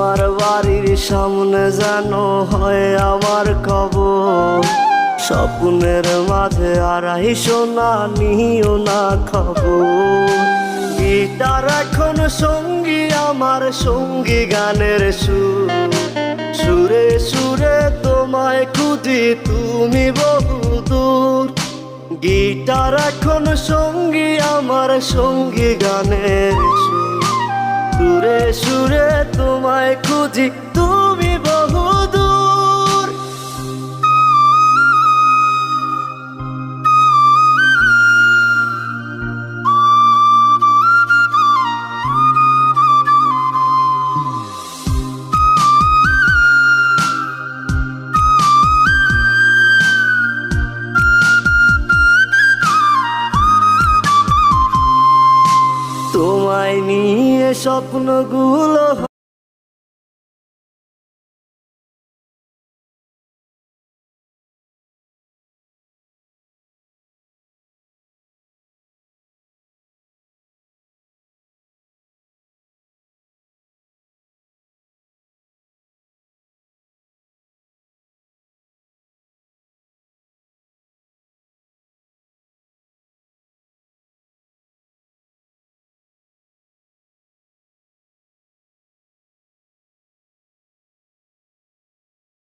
তোমার বাড়ির সামনে যেন হয় আমার কবর। স্বপ্নের মাঝে আড়াই সোনা নিও না খবর। গিটার এখন সঙ্গী আমার, সঙ্গী গানের সুর। সুরে সুরে তোমায় খুঁজি তুমি বহুদূর। গিটার এখন সঙ্গী আমার, সঙ্গী গানের সুর। সুরে সুরে তোমায় খুঁজি তুমি বহুদূর। তোমায় নিয়ে স্বপ্নগুলো